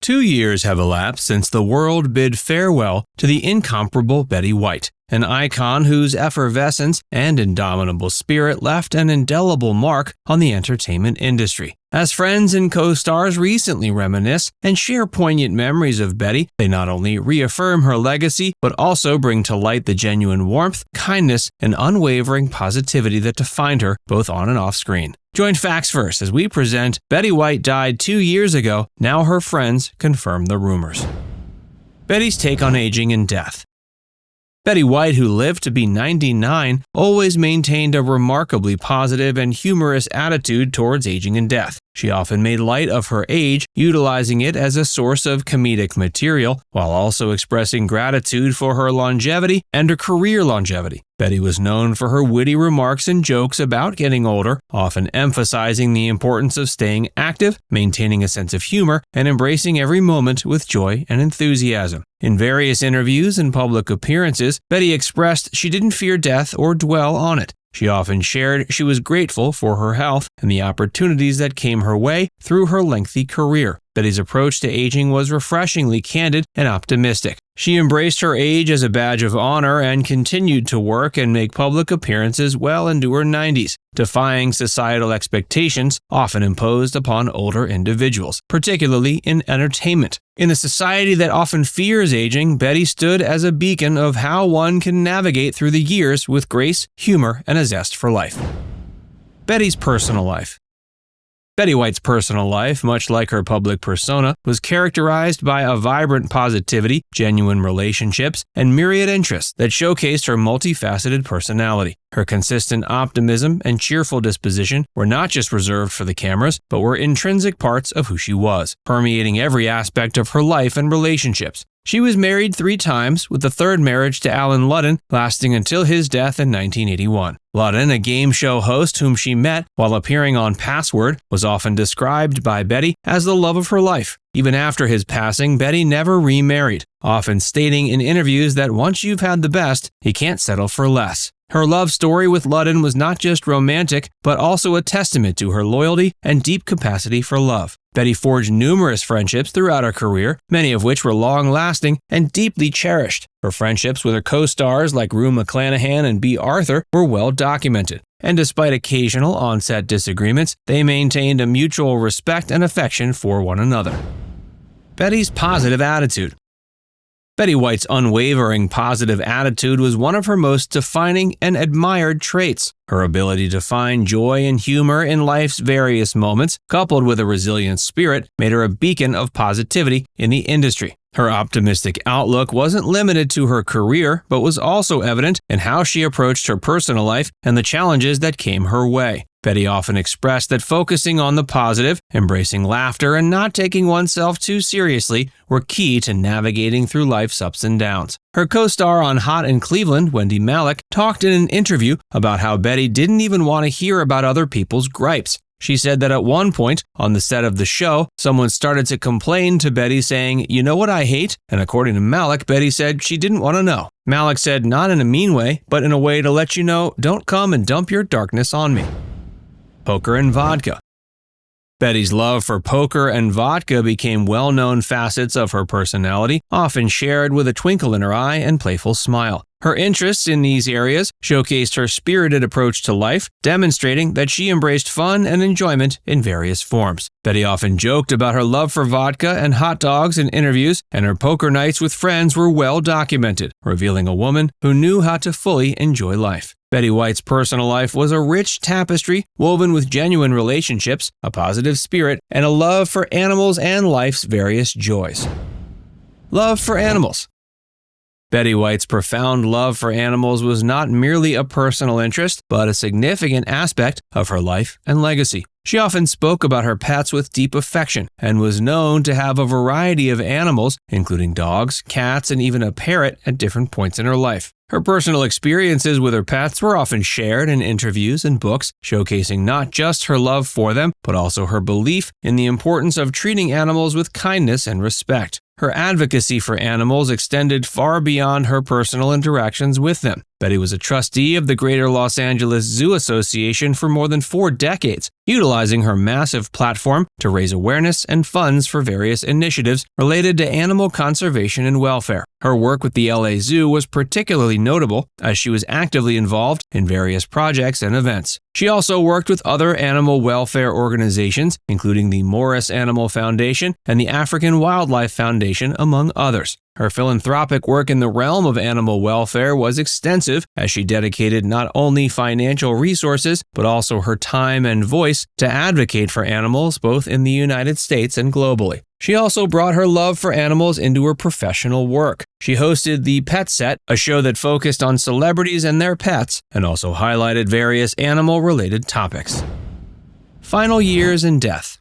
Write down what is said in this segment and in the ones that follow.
2 years have elapsed since the world bid farewell to the incomparable Betty White, an icon whose effervescence and indomitable spirit left an indelible mark on the entertainment industry. As friends and co-stars recently reminisce and share poignant memories of Betty, they not only reaffirm her legacy, but also bring to light the genuine warmth, kindness, and unwavering positivity that defined her both on and off screen. Join Facts First as we present Betty White died 2 years ago, now her friends confirm the rumors. Betty's take on aging and death. Betty White, who lived to be 99, always maintained a remarkably positive and humorous attitude towards aging and death. She often made light of her age, utilizing it as a source of comedic material, while also expressing gratitude for her longevity and her career longevity. Betty was known for her witty remarks and jokes about getting older, often emphasizing the importance of staying active, maintaining a sense of humor, and embracing every moment with joy and enthusiasm. In various interviews and public appearances, Betty expressed she didn't fear death or dwell on it. She often shared she was grateful for her health and the opportunities that came her way through her lengthy career. Betty's approach to aging was refreshingly candid and optimistic. She embraced her age as a badge of honor and continued to work and make public appearances well into her 90s, defying societal expectations often imposed upon older individuals, particularly in entertainment. In a society that often fears aging, Betty stood as a beacon of how one can navigate through the years with grace, humor, and a zest for life. Betty's personal life. Betty White's personal life, much like her public persona, was characterized by a vibrant positivity, genuine relationships, and myriad interests that showcased her multifaceted personality. Her consistent optimism and cheerful disposition were not just reserved for the cameras, but were intrinsic parts of who she was, permeating every aspect of her life and relationships. She was married 3 times, with the third marriage to Alan Ludden lasting until his death in 1981. Ludden, a game show host whom she met while appearing on Password, was often described by Betty as the love of her life. Even after his passing, Betty never remarried, often stating in interviews that once you've had the best, you can't settle for less. Her love story with Ludden was not just romantic, but also a testament to her loyalty and deep capacity for love. Betty forged numerous friendships throughout her career, many of which were long-lasting and deeply cherished. Her friendships with her co-stars like Rue McClanahan and B. Arthur were well documented, and despite occasional on-set disagreements, they maintained a mutual respect and affection for one another. Betty's positive attitude. Betty White's unwavering positive attitude was one of her most defining and admired traits. Her ability to find joy and humor in life's various moments, coupled with a resilient spirit, made her a beacon of positivity in the industry. Her optimistic outlook wasn't limited to her career, but was also evident in how she approached her personal life and the challenges that came her way. Betty often expressed that focusing on the positive, embracing laughter, and not taking oneself too seriously were key to navigating through life's ups and downs. Her co-star on Hot in Cleveland, Wendy Malick, talked in an interview about how Betty didn't even want to hear about other people's gripes. She said that at one point, on the set of the show, someone started to complain to Betty saying, "You know what I hate?" And according to Malick, Betty said she didn't want to know. Malick said, not in a mean way, but in a way to let you know, don't come and dump your darkness on me. Poker and vodka. Betty's love for poker and vodka became well-known facets of her personality, often shared with a twinkle in her eye and playful smile. Her interests in these areas showcased her spirited approach to life, demonstrating that she embraced fun and enjoyment in various forms. Betty often joked about her love for vodka and hot dogs in interviews, and her poker nights with friends were well documented, revealing a woman who knew how to fully enjoy life. Betty White's personal life was a rich tapestry woven with genuine relationships, a positive spirit, and a love for animals and life's various joys. Love for animals. Betty White's profound love for animals was not merely a personal interest, but a significant aspect of her life and legacy. She often spoke about her pets with deep affection and was known to have a variety of animals, including dogs, cats, and even a parrot at different points in her life. Her personal experiences with her pets were often shared in interviews and books, showcasing not just her love for them, but also her belief in the importance of treating animals with kindness and respect. Her advocacy for animals extended far beyond her personal interactions with them. Betty was a trustee of the Greater Los Angeles Zoo Association for more than 4 decades, utilizing her massive platform to raise awareness and funds for various initiatives related to animal conservation and welfare. Her work with the LA Zoo was particularly notable as she was actively involved in various projects and events. She also worked with other animal welfare organizations, including the Morris Animal Foundation and the African Wildlife Foundation, among others. Her philanthropic work in the realm of animal welfare was extensive, as she dedicated not only financial resources, but also her time and voice to advocate for animals both in the United States and globally. She also brought her love for animals into her professional work. She hosted The Pet Set, a show that focused on celebrities and their pets, and also highlighted various animal-related topics. Final years and death.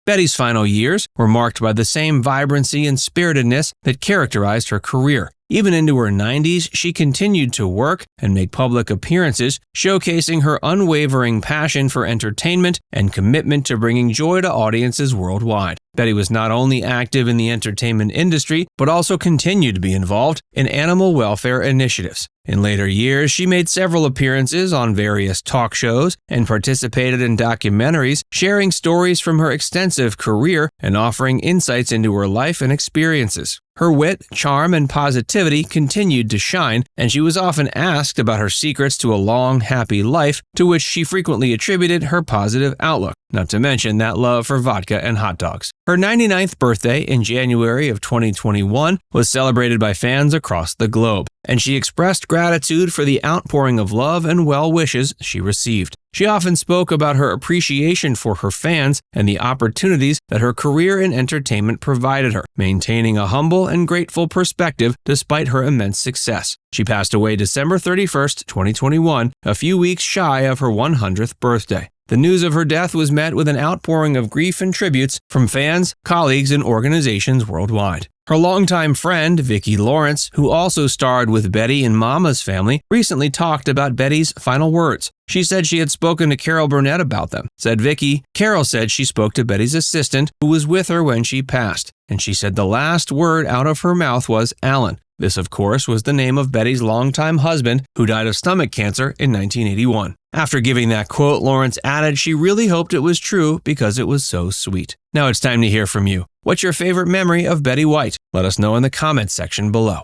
Betty's final years were marked by the same vibrancy and spiritedness that characterized her career. Even into her 90s, she continued to work and make public appearances, showcasing her unwavering passion for entertainment and commitment to bringing joy to audiences worldwide. Betty was not only active in the entertainment industry, but also continued to be involved in animal welfare initiatives. In later years, she made several appearances on various talk shows and participated in documentaries, sharing stories from her extensive career and offering insights into her life and experiences. Her wit, charm, and positivity continued to shine, and she was often asked about her secrets to a long, happy life, to which she frequently attributed her positive outlook, not to mention that love for vodka and hot dogs. Her 99th birthday in January of 2021 was celebrated by fans across the globe, and she expressed gratitude for the outpouring of love and well wishes she received. She often spoke about her appreciation for her fans and the opportunities that her career in entertainment provided her, maintaining a humble and grateful perspective despite her immense success. She passed away December 31st, 2021, a few weeks shy of her 100th birthday. The news of her death was met with an outpouring of grief and tributes from fans, colleagues, and organizations worldwide. Her longtime friend, Vicki Lawrence, who also starred with Betty in Mama's Family, recently talked about Betty's final words. She said she had spoken to Carol Burnett about them. Said Vicki, Carol said she spoke to Betty's assistant, who was with her when she passed, and she said the last word out of her mouth was Alan. This, of course, was the name of Betty's longtime husband, who died of stomach cancer in 1981. After giving that quote, Lawrence added she really hoped it was true because it was so sweet. Now it's time to hear from you. What's your favorite memory of Betty White? Let us know in the comments section below.